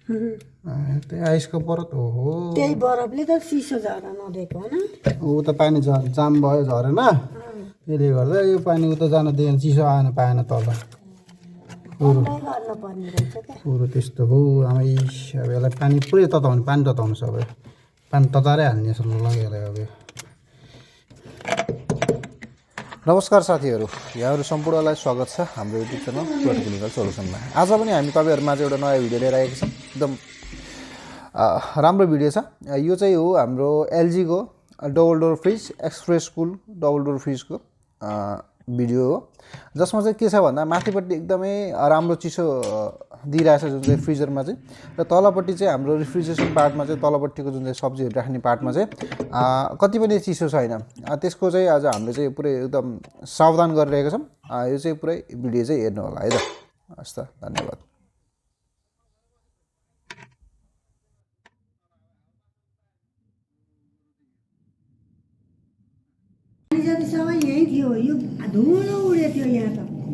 त्यही आइसको बरफ हो त्यही बरफले त चिसो झर्न नदिएको होइन। ऊ त पानी जाम भयो झरेन त्यसले गर्दा यो पानी उता जान दिएन चिसो आएन पाएन तल गर्नुपर्ने रहेछ क्या। कुरो त्यस्तो हो आमै अब यसलाई पानी पुरै तताउनु पानी तताउनु सबै पानी तताएरै हाल्ने जस्तो लाग्यो यसलाई अब नमस्कार साथीहरू यहाँहरू सम्पूर्णलाई स्वागत छ हाम्रो युट्युब च्यानल क्लिनिकल सोल्युसनमा। आज पनि हामी तपाईँहरूमाझ एउटा नयाँ भिडियो लिएर आएको छौँ। एकदम राम्रो भिडियो छ। यो चाहिँ हो हाम्रो एलजीको डबल डोर फ्रिज एक्सप्रेस कुल डबल डोर फ्रिजको भिडियो हो, जसमा चाहिँ के छ भन्दा माथिपट्टि एकदमै राम्रो चिसो दिइरहेछ जुन चाहिँ फ्रिजरमा चाहिँ, र तलपट्टि चाहिँ हाम्रो रिफ्रिजरेसन पार्टमा चाहिँ तलपट्टिको जुन चाहिँ सब्जीहरू राख्ने पार्टमा चाहिँ कति पनि चिसो छैन। त्यसको चाहिँ आज हामीले चाहिँ पुरै एकदम सावधान गरिरहेका छौँ। यो चाहिँ पुरै भिडियो चाहिँ हेर्नु होला है त। हस् त, धन्यवाद।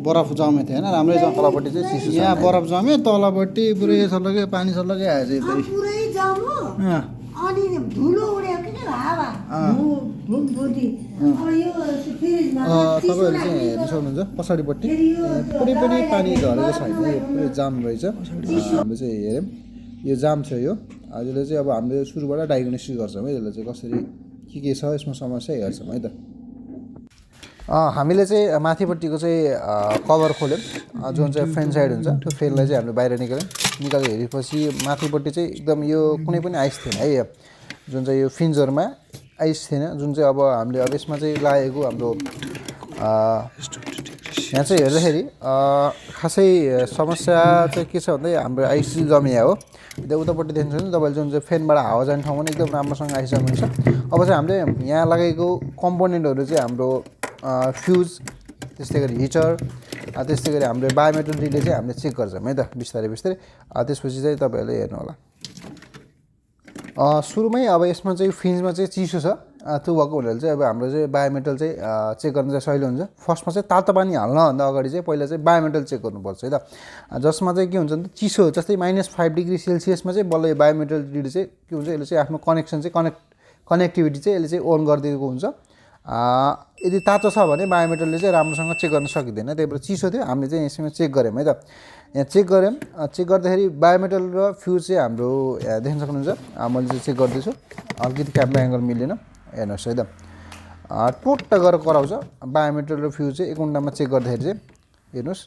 बरफ जमेको थियो होइन राम्रै तलपट्टि चाहिँ चिसो यहाँ बरफ जम्यो तलपट्टि पुरै सर्लकै पानी सर्लकै आएछ पुरै जम्यो अनि धुलो उडेको के हावा तपाईँहरू चाहिँ हेर्नु सक्नुहुन्छ पछाडिपट्टि पुरै पनि पानी झरेको छैन, यो पुरै जाम रहेछ। हामीले चाहिँ हेऱ्यौँ यो जाम छ यो। यसले चाहिँ अब हामीले सुरुबाट डायग्नोसिस गर्छौँ है, यसलाई चाहिँ कसरी के छ यसमा समस्या हेर्छौँ है त। हामीले चाहिँ माथिपट्टिको चाहिँ कभर खोल्यौँ, जुन चाहिँ फेन साइड हुन्छ त्यो फेनलाई चाहिँ हामीले बाहिर निकालेर हेरेपछि माथिपट्टि चाहिँ एकदम यो कुनै पनि आइस थिएन है, जुन चाहिँ यो फिन्जरमा आइस थिएन, जुन चाहिँ अब हामीले अब यसमा चाहिँ लागेको हाम्रो यहाँ चाहिँ हेर्दाखेरि खासै समस्या चाहिँ के छ भन्दा हाम्रो आइस जमिया हो। त्यो उतापट्टि देख्नुहुन्छ नि तपाईँले जुन चाहिँ फेनबाट हावा जाने ठाउँमा एकदम राम्रोसँग आइस जमिन्छ। अब चाहिँ हामीले यहाँ लगाएको कम्पोनेन्टहरू चाहिँ हाम्रो फ्युज, त्यस्तै गरी हिटर, त्यस्तै गरी हाम्रो बायोमेट्रिक रिले चाहिँ हामीले चेक गर्छौँ है त बिस्तारै बिस्तारै। त्यसपछि चाहिँ तपाईँहरूले हेर्नु होला। सुरुमै अब यसमा चाहिँ फिन्जमा चाहिँ चिसो छ, त्यो भएको हुनाले चाहिँ अब हाम्रो चाहिँ बायोमेटल चाहिँ चेक गर्न चाहिँ सहिलो हुन्छ। फर्स्टमा चाहिँ तातो पानी हाल्नभन्दा अगाडि चाहिँ पहिला चाहिँ बायोमेटल चेक गर्नुपर्छ है त, जसमा चाहिँ के हुन्छ भने चिसो जस्तै -5 डिग्री सेल्सियसमा चाहिँ बल्ल यो बायोमेटल रिले चाहिँ के हुन्छ, यसले चाहिँ आफ्नो कनेक्सन चाहिँ कनेक्टिभिटी चाहिँ यसले चाहिँ अन गरिदिएको हुन्छ। यदि तातो छ भने बायोमेटरले चाहिँ राम्रोसँग चेक गर्न सकिँदैन, त्यही भएर चिसो थियो हामीले चाहिँ यसमा चेक गऱ्यौँ है त। यहाँ चेक गऱ्यौँ, चेक गर्दाखेरि बायोमेटल र फ्युज चाहिँ हाम्रो यहाँ देख्न सक्नुहुन्छ। मैले चाहिँ चेक गर्दैछु, अलिकति क्यामेरा एङ्गल मिलेन, हेर्नुहोस् है त। टोट्ट गरेर कराउँछ बायोमेटल र फ्युज चाहिँ एक घन्टामा चेक गर्दाखेरि चाहिँ हेर्नुहोस्,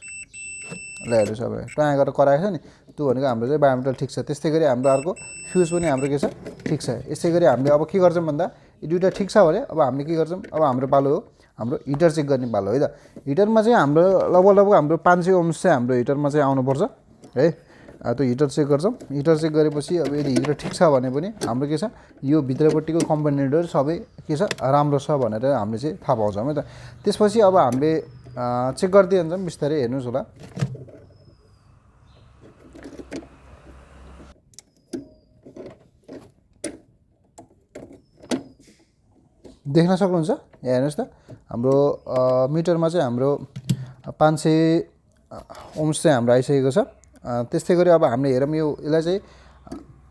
ल हेर्नुहोस् अब टयाँ गरेर कराएको छ नि, त्यो भनेको हाम्रो चाहिँ बायोमेटल ठिक छ। त्यस्तै गरी हाम्रो अर्को फ्युज पनि हाम्रो के छ, ठिक छ। यसै गरी हामीले अब के गर्छौँ भन्दा यो दुइटा ठिक छ भने अब हामीले के गर्छौँ, अब हाम्रो पालो हो हाम्रो हिटर चेक गर्ने पालो है त। हिटरमा चाहिँ हाम्रो लगभग हाम्रो 500 ओम्स चाहिँ हाम्रो हिटरमा चाहिँ आउनुपर्छ है। त्यो हिटर चेक गर्छौँ। हिटर चेक गरेपछि अब यदि हिटर ठिक छ भने पनि हाम्रो के छ, यो भित्रपट्टिको कम्पोनेन्टहरू सबै के छ राम्रो छ भनेर हामीले चाहिँ थाहा पाउँछौँ है त। त्यसपछि अब हामीले चेक गर्दै जान्छौँ बिस्तारै, हेर्नुहोस् होला। देख्न सक्नुहुन्छ यहाँ हेर्नुहोस् त, हाम्रो मिटरमा चाहिँ हाम्रो 500 ओम्स चाहिँ हाम्रो आइसकेको छ। त्यस्तै गरी अब हामीले हेरौँ यसलाई चाहिँ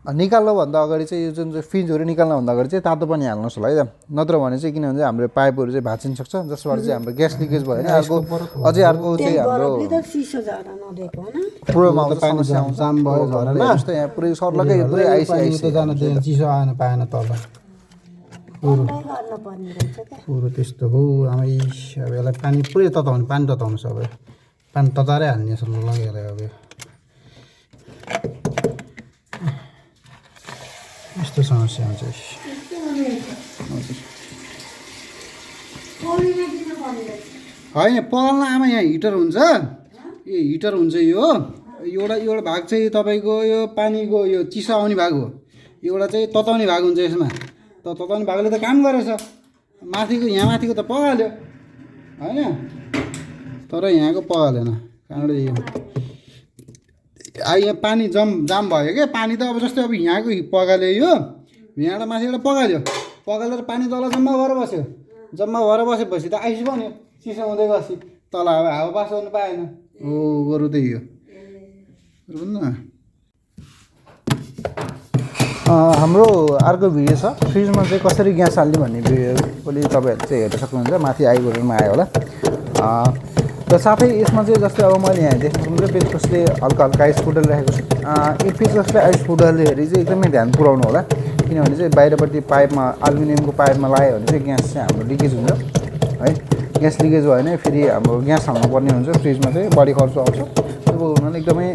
निकाल्नुभन्दा अगाडि चाहिँ यो जुन चाहिँ फिन्जहरू निकाल्नुभन्दा अगाडि चाहिँ तातो पानी हाल्नुहोस् होला है त। नत्र भने चाहिँ किनभने हाम्रो पाइपहरू चाहिँ भाँचिन सक्छ, जसबाट चाहिँ हाम्रो ग्यास लिकेज भयो भने अर्को अझै अर्को चाहिँ हाम्रो पुरोमा आउँछ समस्या आउँछ, जाम भयो झरेन जस्तो यहाँ पुरै सर्लकै पुरै आइस जान दिएन, चिसो आएन पाएन तल कुरो त्यस्तो हो आमै। अब यसलाई पानी पुरै तताउनु पानी तताउनु सबै पानी तताएरै हाल्ने जस्तो लाग्यो यसलाई अब यस्तो समस्या हुन्छ। होइन पल्न आमा यहाँ हिटर हुन्छ, यो हिटर हुन्छ, यो एउटा भाग चाहिँ तपाईँको यो पानीको यो चिसो आउने भाग हो, एउटा चाहिँ तताउने भाग हुन्छ। यसमा तताउने भागले त काम गरेछ, माथिको यहाँ माथिको त पगाल्यो होइन, तर यहाँको पगालेन। कहाँबाट यहाँ पानी जाम भयो क्या, पानी त अब जस्तै अब यहाँको पगाल्यो, यो यहाँबाट माथिबाट पगाल्यो, पगालेर पानी तल जम्मा भएर बस्यो, जम्मा भएर बसेपछि त आइस बन्यो, चिसो हुँदै गएपछि तल अब हावा पास गर्नु पाएन। हो बरु त्यही हो न। हाम्रो अर्को भिडियो छ फ्रिजमा चाहिँ कसरी ग्यास हाल्ने भन्ने भिडियो पनि तपाईँहरूले चाहिँ हेर्न सक्नुहुन्छ माथि आई बटनमा आयो होला र साथै यसमा चाहिँ जस्तै अब मैले यहाँ देख्न सक्नुहुन्छ पेचकसले हल्का हल्का आइस फुडल राखेको छु यो पेचकसले आइस फुडलखेरि चाहिँ एकदमै ध्यान पुऱ्याउनु होला किनभने चाहिँ बाहिरपट्टि पाइपमा एल्युमिनियमको पाइपमा लगायो भने चाहिँ ग्यास चाहिँ हाम्रो लिकेज हुन्छ है ग्यास लिकेज भयो भने फेरि हाम्रो ग्यास हाल्नुपर्ने हुन्छ फ्रिजमा चाहिँ बढी खर्च आउँछ त्यो हुनाले एकदमै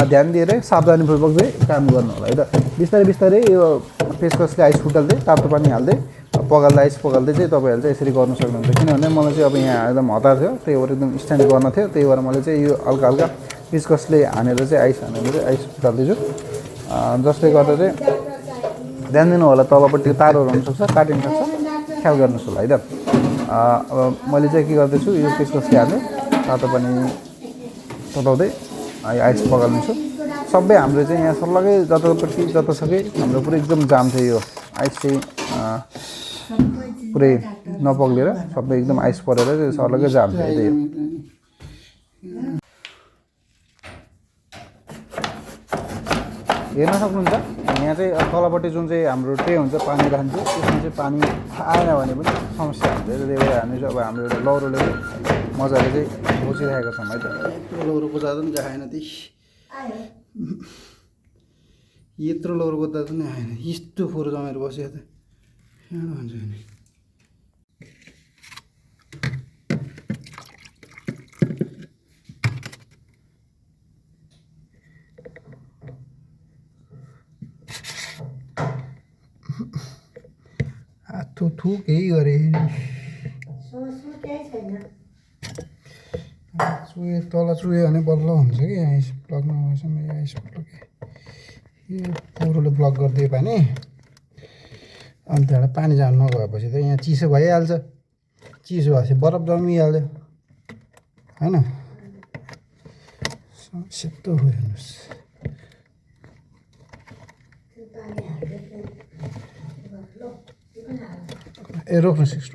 ध्यान दिएर सावधानीपूर्वक चाहिँ काम गर्नु होला है त बिस्तारै बिस्तारै यो पेचकसले आइस फुटाल्दै तातो पानी हाल्दै पगाल्दै आइस पगाल्दै चाहिँ तपाईँहरूले चाहिँ यसरी गर्नु सक्नुहुन्छ किनभने मलाई चाहिँ अब यहाँ एकदम हतार थियो त्यही भएर एकदम स्ट्यान्ड गर्न थियो त्यही भएर मैले चाहिँ यो हल्का हल्का पेचकसले हानेर चाहिँ आइस आइस फुटाल्दैछु जसले गर्दा चाहिँ ध्यान दिनु होला तलपट्टि तारहरू हुनसक्छ काटिन सक्छ ख्याल गर्नुहोस् होला है त अब मैले चाहिँ के गर्दैछु यो पेचकसले हाल्दै तातो पानी तताउँदै आइस पगाल्नेछु सबै हाम्रो चाहिँ यहाँ सर्लगै जतासकै हाम्रो पुरै एकदम जाम थियो यो आइस चाहिँ पुरै नपग्लेर सबै एकदम आइस परेर चाहिँ सर्लगै जाम थियो त्यही हेर्न सक्नुहुन्छ यहाँ चाहिँ तलपट्टि जुन चाहिँ हाम्रो ट्रे हुन्छ पानी राख्छ त्यसमा चाहिँ पानी आएन भने पनि समस्या हुन्छ त्यही भएर हामी चाहिँ अब हाम्रो एउटा लौरोले मजाले चाहिँ खोजिरहेको छौँ है त लौरो खोज्दा पनि आएन त्यही यत्रो लौरो खोज्दा पनि आएन यस्तो फोहोर जमेर बस्यो त हुन्छ नि थु केही गरेँ चुहे तल चुह्यो भने बल्ल हुन्छ कि आइस प्लग नभएसम्म आइस प्लग यो पोहोरले ब्लक गरिदियो पानी अनि त्यहाँबाट पानी जानु नगएपछि त यहाँ चिसो भइहाल्छ चिसो भएपछि बरफ जमिहाल्यो होइन सेतो भयो हेर्नुहोस् ए रोक्नुहोस्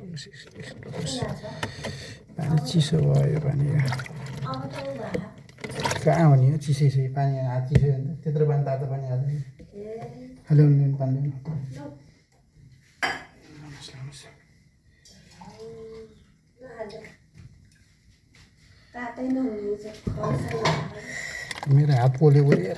पानी चिसो भयो पानी कहाँ हो नि चिसै छ पानी हात चिसो भने त्यत्रो पानी तातो पानी हाल्दैन हाल्यो पानी मेरो हात पोल्यो बोल्यो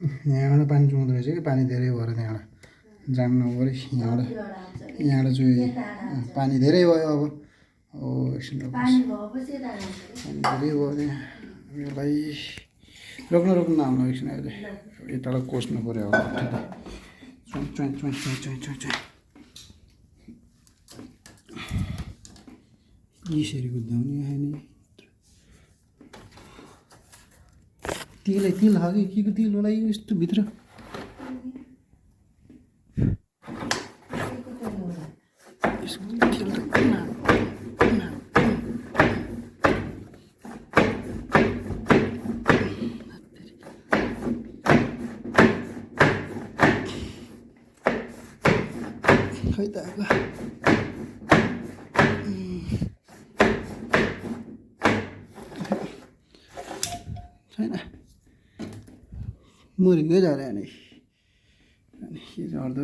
यहाँबाट पानी चुहुँदो रहेछ कि पानी धेरै भएर त्यहाँबाट जाम नपऱ्यो यहाँबाट चाहिँ पानी धेरै भयो अब एकछिन पानी धेरै भयो यसलाई रोक्नु नआउनु एकछिन अहिले यताबाट कोस्नु पऱ्यो अब यसरी कुदाउने आयो नि तिल हो कि के को तिल होला यो यस्तो भित्र खै त आएको छैन मुर्गै झऱ्यो नि के झर्दो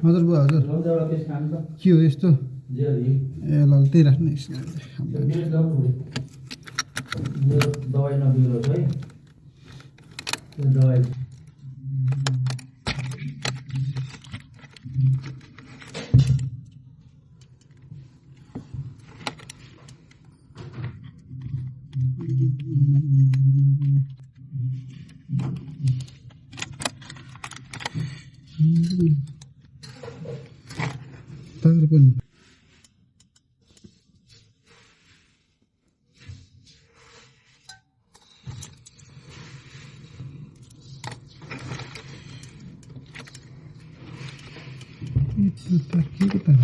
हजुर बुवा हजुर के हो यस्तो ए ल त्यही राख्नु दबाई नबिग्रोस् है त्यो दबाई तार पनि के को तार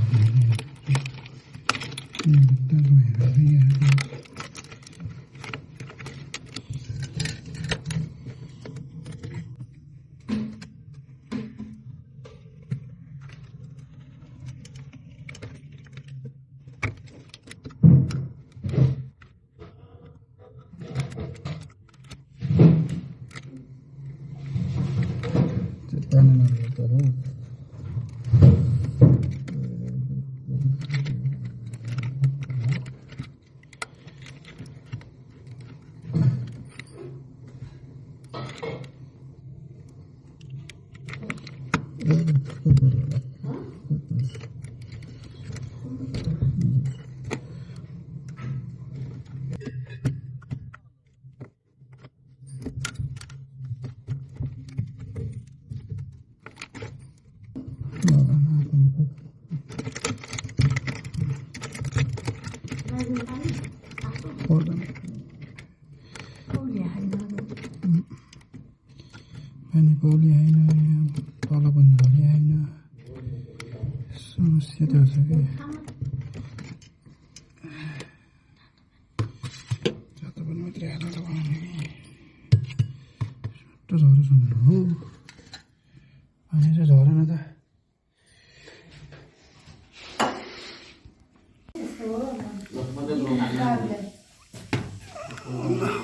पानी पौली होइन तल पनि झरी होइन समस्या त छ कि जता पनि मात्रै हात लगाउने सट्ट झरो सुनेर हो पानी चाहिँ झरेन त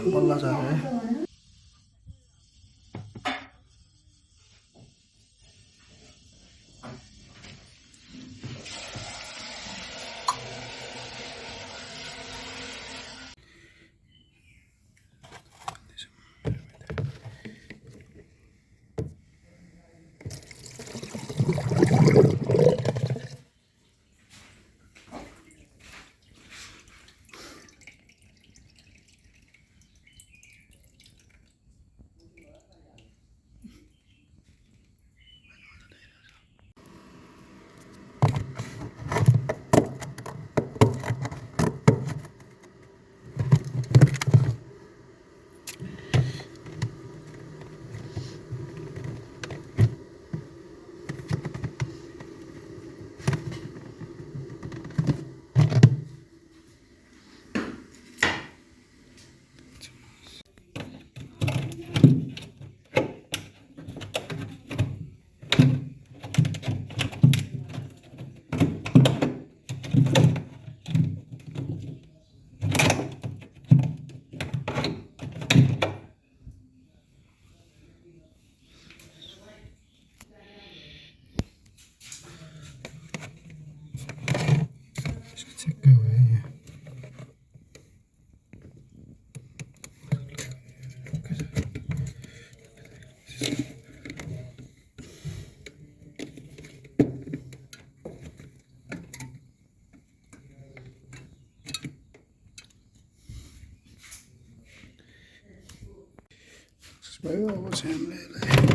बल्ल छ है भयो अब चाहिँ हामीले